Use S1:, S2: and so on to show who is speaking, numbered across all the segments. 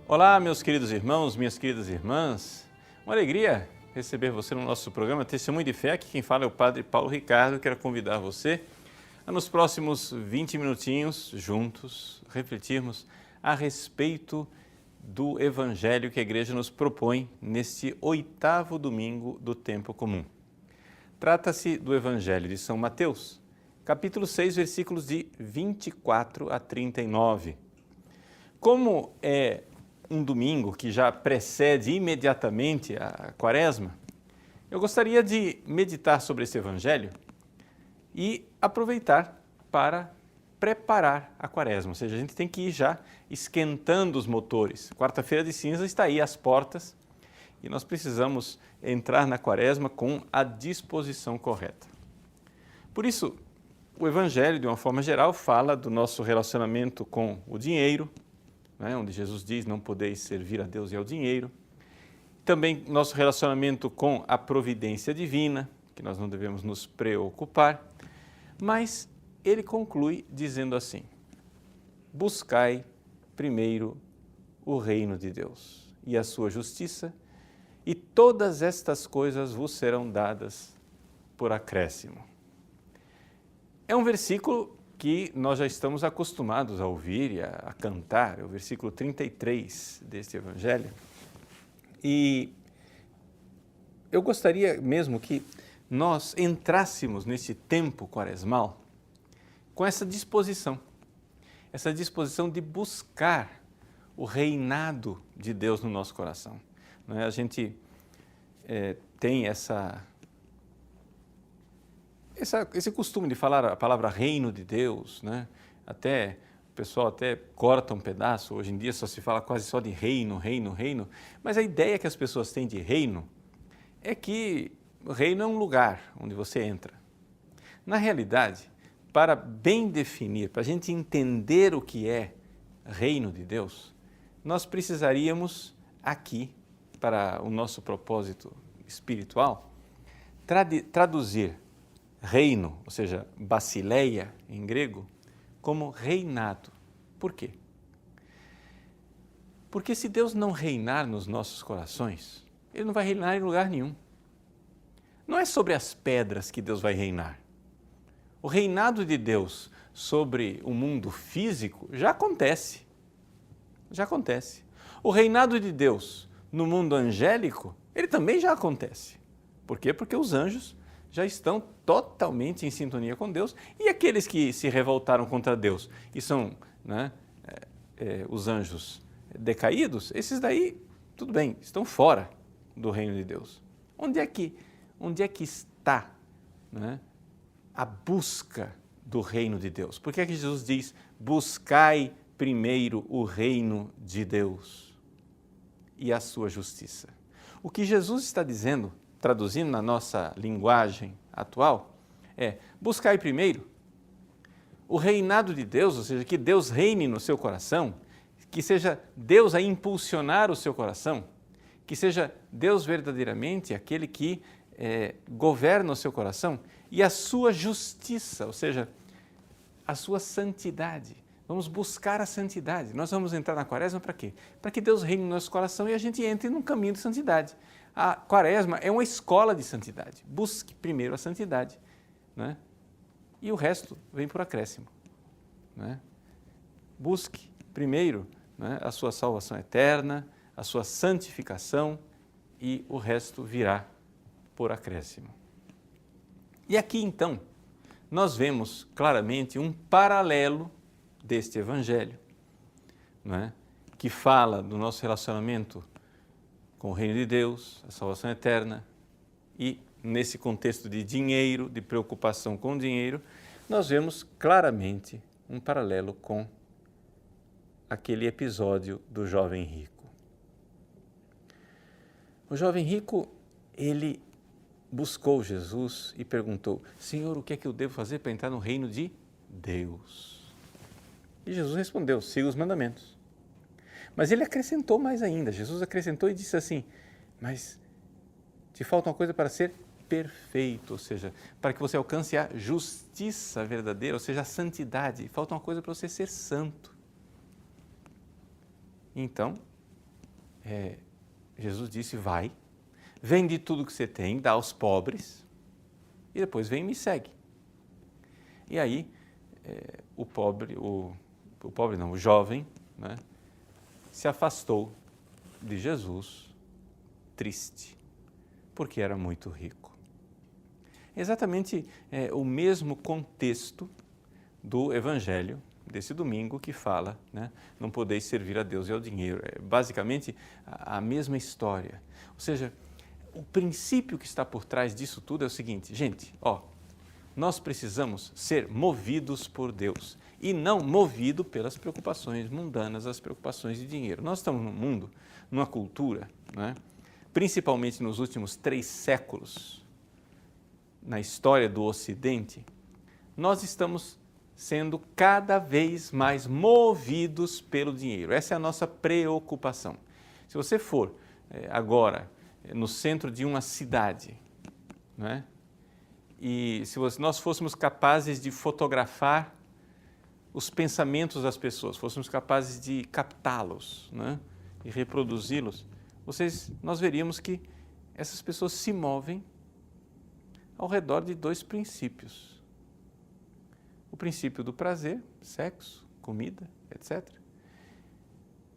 S1: Olá, meus queridos irmãos, minhas queridas irmãs. Uma alegria receber você no nosso programa Testemunho de Fé. Aqui quem fala é o Padre Paulo Ricardo. Quero convidar você a nos próximos 20 minutinhos, juntos, refletirmos a respeito do Evangelho que a Igreja nos propõe neste 8º domingo do tempo comum. Trata-se do Evangelho de São Mateus, capítulo 6, versículos de 24 a 39. Como é um domingo que já precede imediatamente a Quaresma, eu gostaria de meditar sobre esse Evangelho e aproveitar para preparar a Quaresma, ou seja, a gente tem que ir já esquentando os motores. Quarta-feira de cinza está aí às portas e nós precisamos entrar na Quaresma com a disposição correta. Por isso, o Evangelho, de uma forma geral, fala do nosso relacionamento com o dinheiro, onde Jesus diz, não podeis servir a Deus e ao dinheiro. Também nosso relacionamento com a providência divina, que nós não devemos nos preocupar. Mas ele conclui dizendo assim: buscai primeiro o reino de Deus e a sua justiça, e todas estas coisas vos serão dadas por acréscimo. É um versículo que nós já estamos acostumados a ouvir e a cantar, é o versículo 33 deste Evangelho. E eu gostaria mesmo que nós entrássemos nesse tempo quaresmal com essa disposição de buscar o reinado de Deus no nosso coração. A gente tem esse costume de falar a palavra reino de Deus, Até o pessoal até corta um pedaço, hoje em dia só se fala quase só de reino, mas a ideia que as pessoas têm de reino é que o reino é um lugar onde você entra. Na realidade, para bem definir, para a gente entender o que é reino de Deus, nós precisaríamos aqui, para o nosso propósito espiritual, traduzir reino, ou seja, basileia em grego, como reinado. Por quê? Porque se Deus não reinar nos nossos corações, Ele não vai reinar em lugar nenhum. Não é sobre as pedras que Deus vai reinar. O reinado de Deus sobre o mundo físico já acontece. O reinado de Deus no mundo angélico, ele também já acontece. Por quê? Porque os anjos já estão totalmente em sintonia com Deus, e aqueles que se revoltaram contra Deus e são os anjos decaídos, esses daí, tudo bem, estão fora do reino de Deus. Onde é que está a busca do reino de Deus? Por que é que Jesus diz, buscai primeiro o reino de Deus e a sua justiça? O que Jesus está dizendo, traduzindo na nossa linguagem atual, é buscai primeiro o reinado de Deus, ou seja, que Deus reine no seu coração, que seja Deus a impulsionar o seu coração, que seja Deus verdadeiramente aquele que governa o seu coração, e a sua justiça, ou seja, a sua santidade. Vamos buscar a santidade. Nós vamos entrar na Quaresma para quê? Para que Deus reine no nosso coração e a gente entre num caminho de santidade. A Quaresma é uma escola de santidade. Busque primeiro a santidade, e o resto vem por acréscimo. Busque primeiro a sua salvação eterna, a sua santificação, e o resto virá por acréscimo. E aqui então nós vemos claramente um paralelo deste Evangelho, que fala do nosso relacionamento com o reino de Deus, a salvação eterna, e nesse contexto de dinheiro, de preocupação com o dinheiro, nós vemos claramente um paralelo com aquele episódio do jovem rico. O jovem rico, ele buscou Jesus e perguntou, Senhor, o que é que eu devo fazer para entrar no reino de Deus? E Jesus respondeu, siga os mandamentos. Mas ele acrescentou mais ainda, Jesus acrescentou e disse assim, mas te falta uma coisa para ser perfeito, ou seja, para que você alcance a justiça verdadeira, ou seja, a santidade. Falta uma coisa para você ser santo. Então, Jesus disse, vai, vende tudo que você tem, dá aos pobres e depois vem e me segue. E aí o jovem, né, se afastou de Jesus triste, porque era muito rico. Exatamente o mesmo contexto do Evangelho desse domingo que fala, né, não podeis servir a Deus e ao dinheiro. É basicamente a mesma história. Ou seja, o princípio que está por trás disso tudo é o seguinte, gente, nós precisamos ser movidos por Deus e não movido pelas preocupações mundanas, as preocupações de dinheiro. Nós estamos num mundo, numa cultura, né, principalmente nos últimos 3 séculos, na história do Ocidente, nós estamos sendo cada vez mais movidos pelo dinheiro. Essa é a nossa preocupação. Se você for agora no centro de uma cidade, né, e se nós fôssemos capazes de fotografar os pensamentos das pessoas, fôssemos capazes de captá-los, né, e reproduzi-los, nós veríamos que essas pessoas se movem ao redor de 2 princípios. O princípio do prazer, sexo, comida, etc.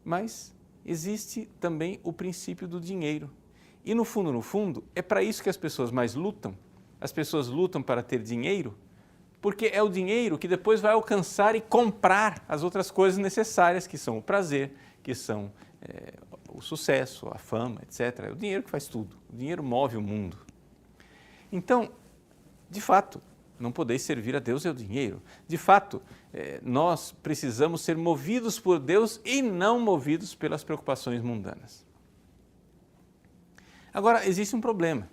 S1: Mas existe também o princípio do dinheiro. E no fundo, é para isso que as pessoas mais lutam. As pessoas lutam para ter dinheiro, porque é o dinheiro que depois vai alcançar e comprar as outras coisas necessárias, que são o prazer, que são o sucesso, a fama, etc. É o dinheiro que faz tudo. O dinheiro move o mundo. Então, de fato, não podeis servir a Deus e ao dinheiro. De fato, nós precisamos ser movidos por Deus e não movidos pelas preocupações mundanas. Agora, existe um problema.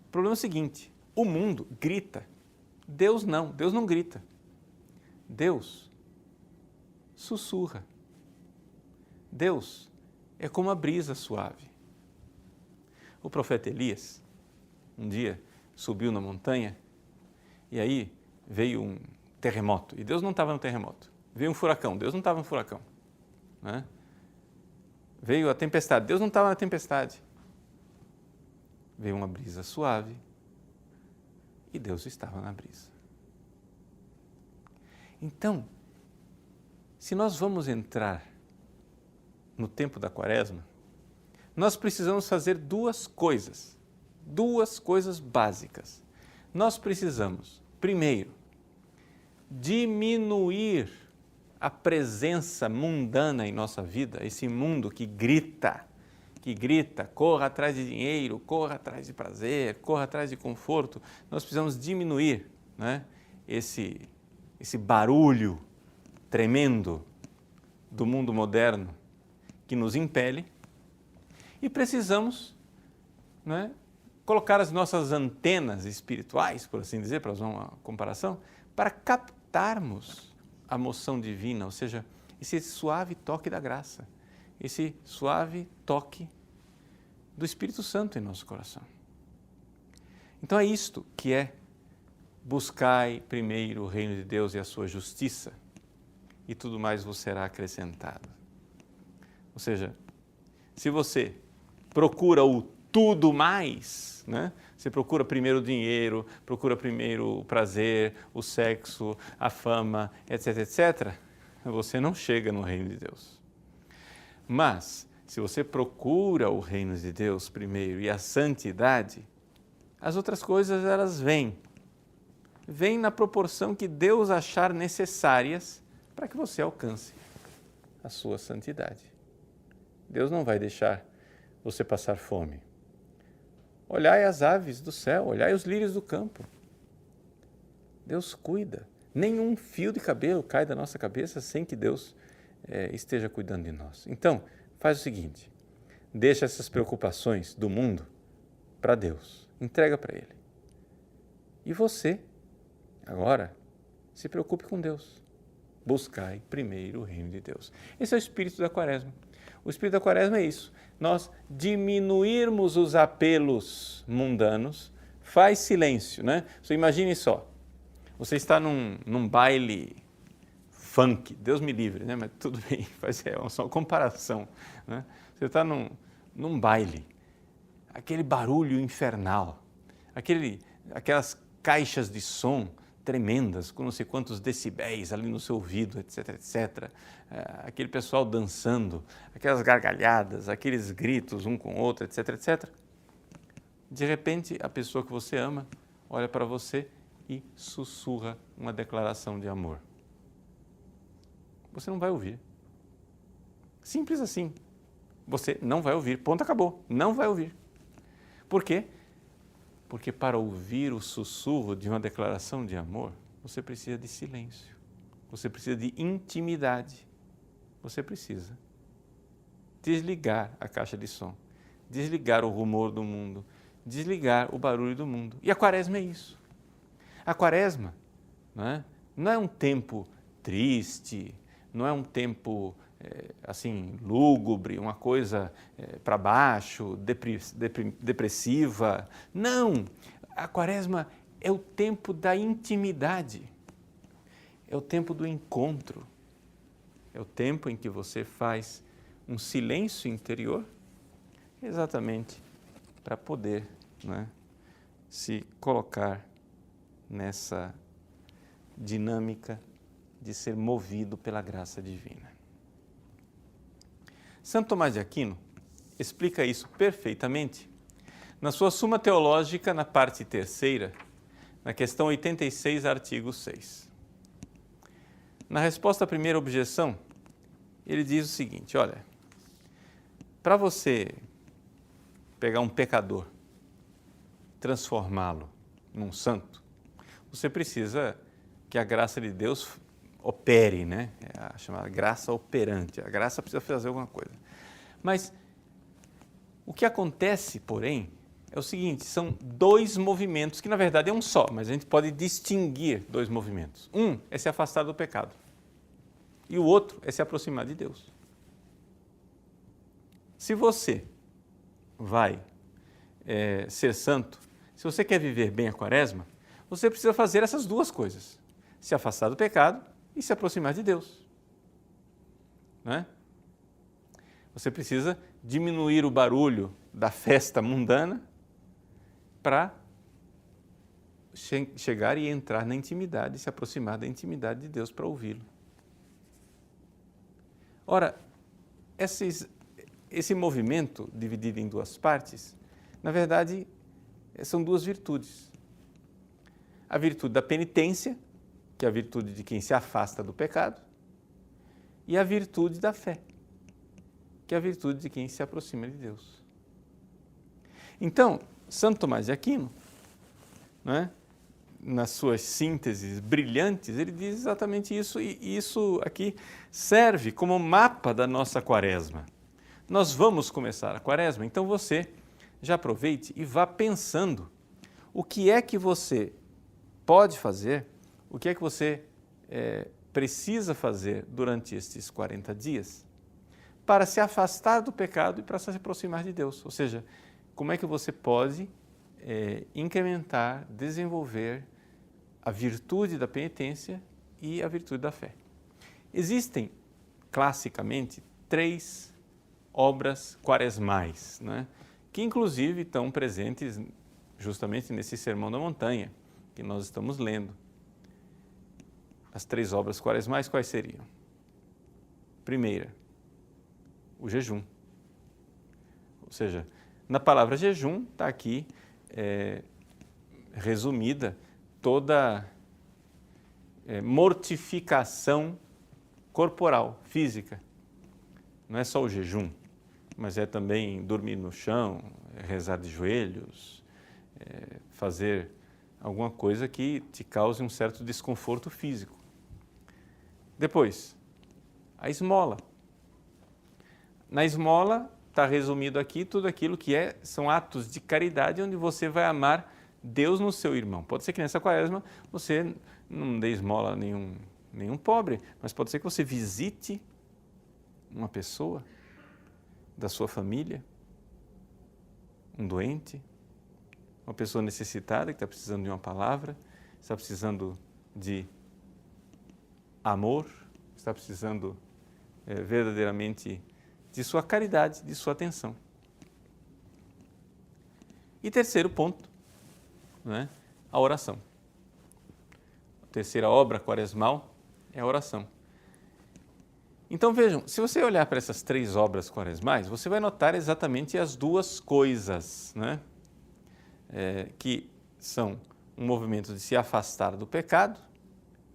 S1: O problema é o seguinte, o mundo grita, Deus não grita. Deus sussurra. Deus é como a brisa suave. O profeta Elias, um dia, subiu na montanha e aí veio um terremoto. E Deus não estava no terremoto. Veio um furacão. Deus não estava no furacão. Né? Veio a tempestade. Deus não estava na tempestade. Veio uma brisa suave e Deus estava na brisa. Então, se nós vamos entrar no tempo da Quaresma, nós precisamos fazer 2 coisas. 2 coisas básicas. Nós precisamos, primeiro, diminuir a presença mundana em nossa vida, esse mundo que grita, corra atrás de dinheiro, corra atrás de prazer, corra atrás de conforto. Nós precisamos diminuir, né, esse barulho tremendo do mundo moderno que nos impele e precisamos, né, colocar as nossas antenas espirituais, por assim dizer, para usar uma comparação, para captarmos a moção divina, ou seja, esse suave toque da graça, esse suave toque do Espírito Santo em nosso coração. Então é isto que é buscai primeiro o reino de Deus e a sua justiça, e tudo mais vos será acrescentado. Ou seja, se você procura o tudo mais, né? Você procura primeiro o dinheiro, procura primeiro o prazer, o sexo, a fama, etc., etc., você não chega no reino de Deus. Mas, se você procura o reino de Deus primeiro e a santidade, as outras coisas elas vêm na proporção que Deus achar necessárias para que você alcance a sua santidade. Deus não vai deixar você passar fome. Olhai as aves do céu, olhai os lírios do campo. Deus cuida. Nenhum fio de cabelo cai da nossa cabeça sem que Deus esteja cuidando de nós. Então, faz o seguinte, deixa essas preocupações do mundo para Deus, entrega para Ele. E você, agora, se preocupe com Deus. Buscai primeiro o reino de Deus. Esse é o espírito da Quaresma. O espírito da Quaresma é isso. Nós diminuirmos os apelos mundanos, faz silêncio, né? Você imagine só, você está num baile funk, Deus me livre, né? Mas tudo bem, é só uma comparação. Né? Você está num baile, aquele barulho infernal, aquelas caixas de som tremendas, com não sei quantos decibéis ali no seu ouvido, etc, etc. Aquele pessoal dançando, aquelas gargalhadas, aqueles gritos um com o outro, etc, etc. De repente, a pessoa que você ama olha para você e sussurra uma declaração de amor. Você não vai ouvir. Simples assim. Você não vai ouvir. Ponto, acabou. Não vai ouvir. Por quê? Porque para ouvir o sussurro de uma declaração de amor, você precisa de silêncio. Você precisa de intimidade. Você precisa desligar a caixa de som, desligar o rumor do mundo, desligar o barulho do mundo. E a quaresma é isso. A quaresma não é um tempo triste, não é um tempo assim lúgubre, uma coisa para baixo, depressiva. Não! A quaresma é o tempo da intimidade, é o tempo do encontro, é o tempo em que você faz um silêncio interior, exatamente para poder se colocar nessa dinâmica de ser movido pela graça divina. Santo Tomás de Aquino explica isso perfeitamente na sua Suma Teológica, na parte 3ª, na questão 86, artigo 6. Na resposta à primeira objeção, ele diz o seguinte, olha, para você pegar um pecador, transformá-lo num santo, você precisa que a graça de Deus opere, né? É a chamada graça operante. A graça precisa fazer alguma coisa. Mas o que acontece, porém, é o seguinte, são dois movimentos, que na verdade é um só, mas a gente pode distinguir dois movimentos. Um é se afastar do pecado e o outro é se aproximar de Deus. Se você vai ser santo, se você quer viver bem a quaresma, você precisa fazer essas duas coisas, se afastar do pecado e se aproximar de Deus. Não é? Você precisa diminuir o barulho da festa mundana para chegar e entrar na intimidade, se aproximar da intimidade de Deus para ouvi-lo. Ora, esse movimento dividido em duas partes, na verdade, são duas virtudes. A virtude da penitência, que é a virtude de quem se afasta do pecado, e a virtude da fé, que é a virtude de quem se aproxima de Deus. Então, Santo Tomás de Aquino, nas suas sínteses brilhantes, ele diz exatamente isso, e isso aqui serve como mapa da nossa quaresma. Nós vamos começar a quaresma, então você já aproveite e vá pensando o que é que você pode fazer, o que é que você precisa fazer durante estes 40 dias para se afastar do pecado e para se aproximar de Deus. Ou seja, como é que você pode incrementar, desenvolver a virtude da penitência e a virtude da fé. Existem, classicamente, 3 obras quaresmais, que inclusive estão presentes justamente nesse Sermão da Montanha, que nós estamos lendo. As 3 obras quaresmais, quais seriam? Primeira, o jejum. Ou seja, na palavra jejum está aqui resumida toda mortificação corporal, física. Não é só o jejum, mas é também dormir no chão, rezar de joelhos, fazer alguma coisa que te cause um certo desconforto físico. Depois, a esmola. Na esmola está resumido aqui tudo aquilo que são atos de caridade onde você vai amar Deus no seu irmão. Pode ser que nessa quaresma você não dê esmola a nenhum pobre, mas pode ser que você visite uma pessoa da sua família, um doente, uma pessoa necessitada que está precisando de uma palavra, está precisando de amor, está precisando verdadeiramente de sua caridade, de sua atenção. E terceiro ponto, né, a oração. A terceira obra quaresmal é a oração. Então vejam, se você olhar para essas 3 obras quaresmais, você vai notar exatamente as 2 coisas, né, que são um movimento de se afastar do pecado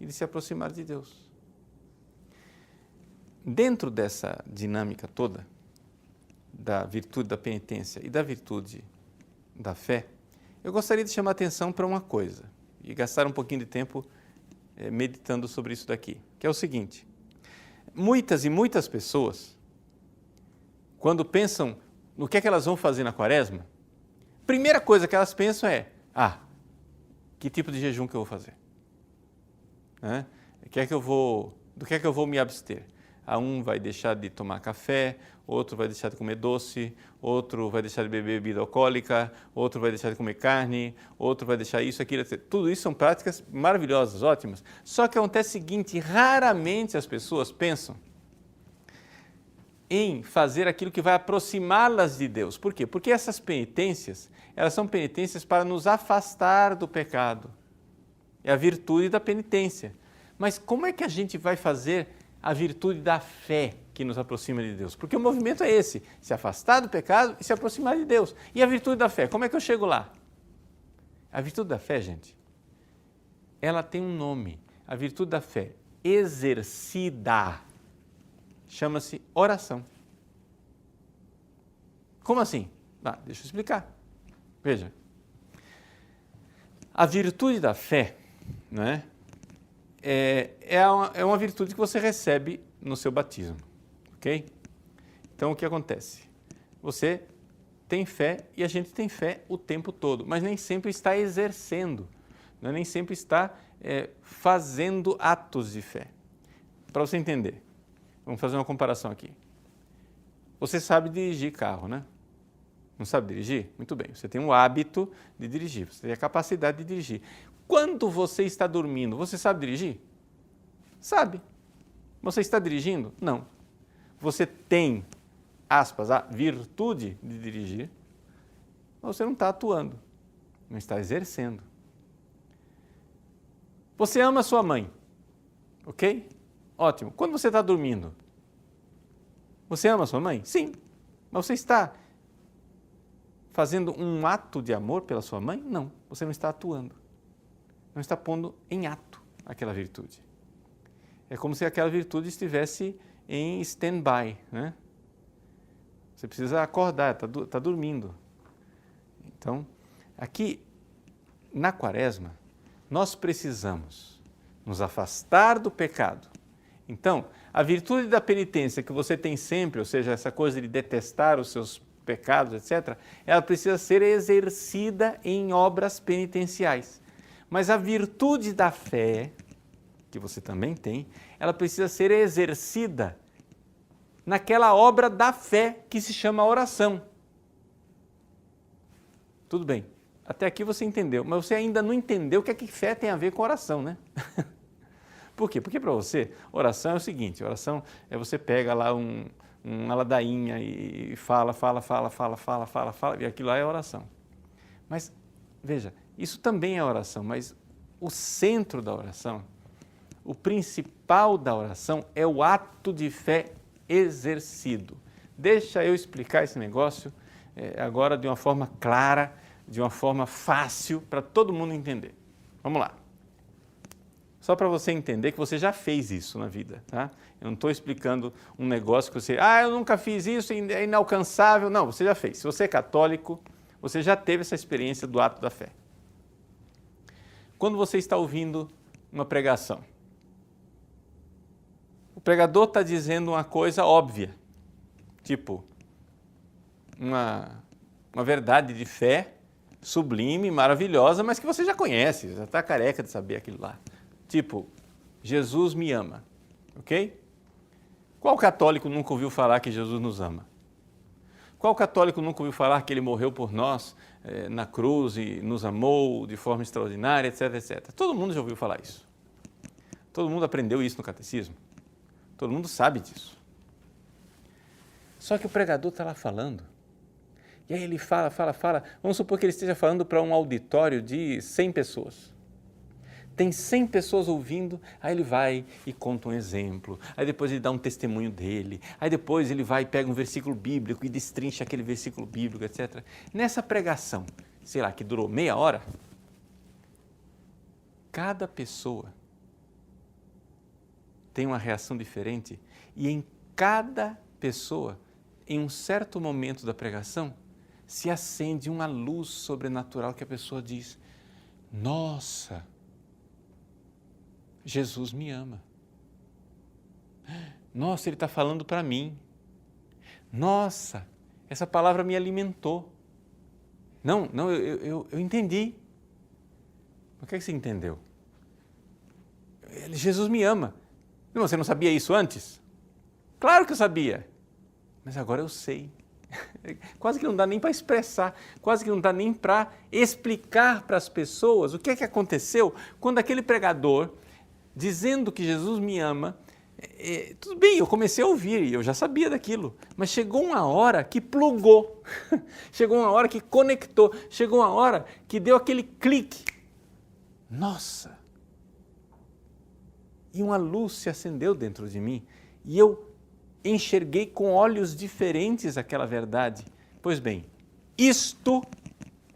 S1: e de se aproximar de Deus. Dentro dessa dinâmica toda, da virtude da penitência e da virtude da fé, eu gostaria de chamar a atenção para uma coisa e gastar um pouquinho de tempo meditando sobre isso daqui, que é o seguinte: muitas e muitas pessoas, quando pensam no que é que elas vão fazer na quaresma, a primeira coisa que elas pensam é: que tipo de jejum que eu vou fazer? Do que é que eu vou me abster? Um vai deixar de tomar café, outro vai deixar de comer doce, outro vai deixar de beber bebida alcoólica, outro vai deixar de comer carne, outro vai deixar isso, aquilo, etc. Tudo isso são práticas maravilhosas, ótimas. Só que acontece o seguinte: raramente as pessoas pensam em fazer aquilo que vai aproximá-las de Deus. Por quê? Porque essas penitências, elas são penitências para nos afastar do pecado. É a virtude da penitência. Mas como é que a gente vai fazer a virtude da fé que nos aproxima de Deus? Porque o movimento é esse: se afastar do pecado e se aproximar de Deus. E a virtude da fé, como é que eu chego lá? A virtude da fé, gente, ela tem um nome. A virtude da fé exercida chama-se oração. Como assim? Deixa eu explicar. Veja, a virtude da fé, né, é uma virtude que você recebe no seu batismo, ok? Então, o que acontece? Você tem fé e a gente tem fé o tempo todo, mas nem sempre está exercendo, né? Nem sempre está fazendo atos de fé. Para você entender, vamos fazer uma comparação aqui. Você sabe dirigir carro, né? Não sabe dirigir? Muito bem, você tem um hábito de dirigir, você tem a capacidade de dirigir. Quando você está dormindo, você sabe dirigir? Sabe. Você está dirigindo? Não. Você tem, aspas, a virtude de dirigir, mas você não está atuando, não está exercendo. Você ama sua mãe, ok? Ótimo. Quando você está dormindo, você ama sua mãe? Sim. Mas você está fazendo um ato de amor pela sua mãe? Não. Você não está atuando. Não está pondo em ato aquela virtude. É como se aquela virtude estivesse em stand-by, né? Você precisa acordar, está dormindo. Então, aqui na quaresma, nós precisamos nos afastar do pecado. Então, a virtude da penitência que você tem sempre, ou seja, essa coisa de detestar os seus pecados, etc., ela precisa ser exercida em obras penitenciais. Mas a virtude da fé, que você também tem, ela precisa ser exercida naquela obra da fé que se chama oração. Tudo bem, até aqui você entendeu, mas você ainda não entendeu o que é que fé tem a ver com oração, né? Por quê? Porque para você, oração é o seguinte: oração é você pega lá uma ladainha e fala, e aquilo lá é oração. Mas, veja, isso também é oração, mas o centro da oração, o principal da oração é o ato de fé exercido. Deixa eu explicar esse negócio agora de uma forma clara, de uma forma fácil para todo mundo entender. Vamos lá. Só para você entender que você já fez isso na vida, tá? Eu não estou explicando um negócio que você, eu nunca fiz isso, é inalcançável. Não, você já fez. Se você é católico, você já teve essa experiência do ato da fé. Quando você está ouvindo uma pregação, o pregador está dizendo uma coisa óbvia, tipo uma verdade de fé sublime, maravilhosa, mas que você já conhece, já está careca de saber aquilo lá. Tipo, Jesus me ama, ok? Qual católico nunca ouviu falar que Jesus nos ama? Qual católico nunca ouviu falar que ele morreu por nós na cruz e nos amou de forma extraordinária, etc, etc? Todo mundo já ouviu falar isso. Todo mundo aprendeu isso no catecismo. Todo mundo sabe disso. Só que o pregador está lá falando. E aí ele fala. Vamos supor que ele esteja falando para um auditório de 100 pessoas. Tem 100 pessoas ouvindo, aí ele vai e conta um exemplo, aí depois ele dá um testemunho dele, aí depois ele vai e pega um versículo bíblico e destrincha aquele versículo bíblico, etc. Nessa pregação, sei lá, que durou meia hora, cada pessoa tem uma reação diferente e em cada pessoa, em um certo momento da pregação, se acende uma luz sobrenatural que a pessoa diz: nossa, Jesus me ama. Nossa, Ele está falando para mim. Nossa, essa palavra me alimentou. Não, eu entendi. O que é que você entendeu? Jesus me ama. Não, você não sabia isso antes? Claro que eu sabia, mas agora eu sei. Quase que não dá nem para expressar, quase que não dá nem para explicar para as pessoas o que é que aconteceu quando aquele pregador, dizendo que Jesus me ama, tudo bem, eu comecei a ouvir, eu já sabia daquilo, mas chegou uma hora que plugou, chegou uma hora que conectou, chegou uma hora que deu aquele clique. Nossa! E uma luz se acendeu dentro de mim e eu enxerguei com olhos diferentes aquela verdade. Pois bem, isto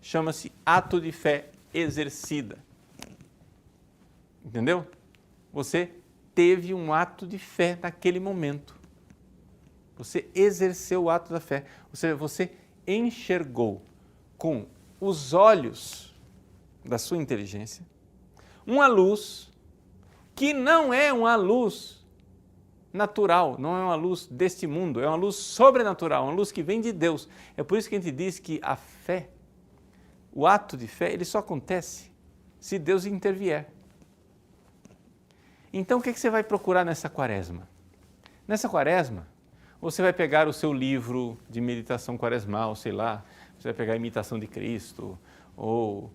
S1: chama-se ato de fé exercida. Entendeu? Você teve um ato de fé naquele momento. Você exerceu o ato da fé. Ou seja, você enxergou com os olhos da sua inteligência uma luz que não é uma luz natural, não é uma luz deste mundo, é uma luz sobrenatural, uma luz que vem de Deus. É por isso que a gente diz que a fé, o ato de fé, ele só acontece se Deus intervier. Então, o que você vai procurar nessa quaresma? Nessa quaresma, você vai pegar o seu livro de meditação quaresmal, sei lá, você vai pegar a Imitação de Cristo, ou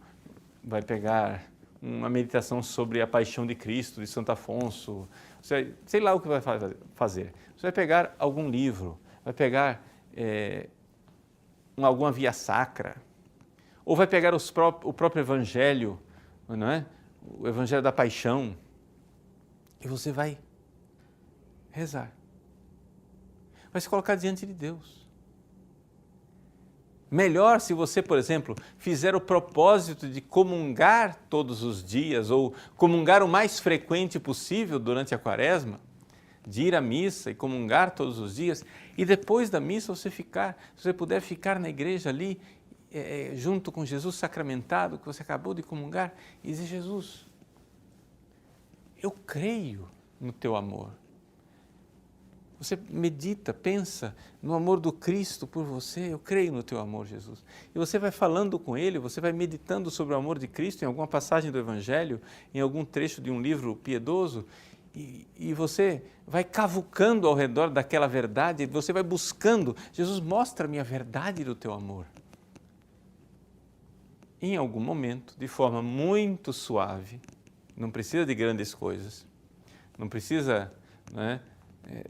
S1: vai pegar uma meditação sobre a Paixão de Cristo, de Santo Afonso, sei lá o que vai fazer. Você vai pegar algum livro, vai pegar alguma via sacra, ou vai pegar o próprio Evangelho, não é? O Evangelho da Paixão, e você vai rezar. Vai se colocar diante de Deus. Melhor se você, por exemplo, fizer o propósito de comungar todos os dias ou comungar o mais frequente possível durante a quaresma, de ir à missa e comungar todos os dias, e depois da missa se você puder ficar na igreja ali, junto com Jesus sacramentado, que você acabou de comungar, e dizer: Jesus, eu creio no teu amor. Você medita, pensa no amor do Cristo por você, eu creio no teu amor, Jesus. E você vai falando com Ele, você vai meditando sobre o amor de Cristo em alguma passagem do Evangelho, em algum trecho de um livro piedoso, e você vai cavucando ao redor daquela verdade, você vai buscando: Jesus, mostra-me a verdade do teu amor. Em algum momento, de forma muito suave, não precisa de grandes coisas, não precisa,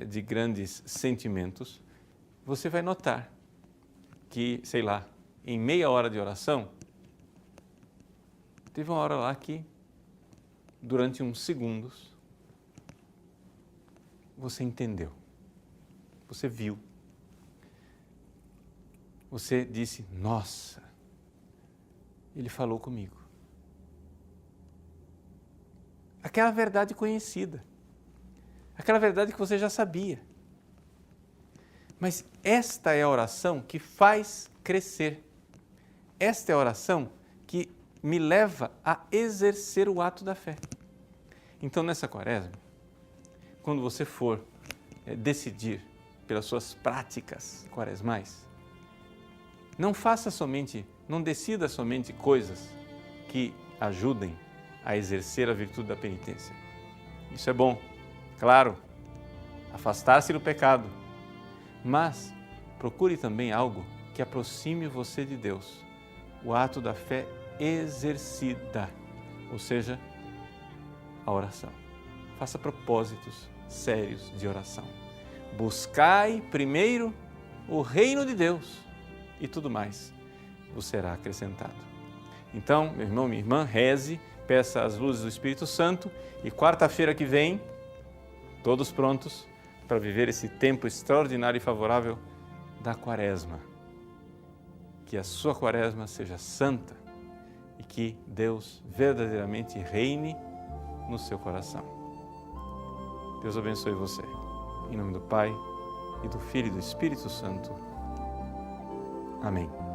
S1: de grandes sentimentos, você vai notar que, sei lá, em meia hora de oração, teve uma hora lá que, durante uns segundos, você entendeu, você viu, você disse: nossa, Ele falou comigo. Aquela verdade conhecida. Aquela verdade que você já sabia. Mas esta é a oração que faz crescer. Esta é a oração que me leva a exercer o ato da fé. Então, nessa quaresma, quando você for decidir pelas suas práticas quaresmais, não decida somente coisas que ajudem a exercer a virtude da penitência. Isso é bom. Claro, afastar-se do pecado, mas procure também algo que aproxime você de Deus, o ato da fé exercida, ou seja, a oração. Faça propósitos sérios de oração. Buscai primeiro o reino de Deus e tudo mais vos será acrescentado. Então, meu irmão, minha irmã, reze, peça as luzes do Espírito Santo e quarta-feira que vem, todos prontos para viver esse tempo extraordinário e favorável da Quaresma. Que a sua Quaresma seja santa e que Deus verdadeiramente reine no seu coração. Deus abençoe você. Em nome do Pai, e do Filho e do Espírito Santo. Amém.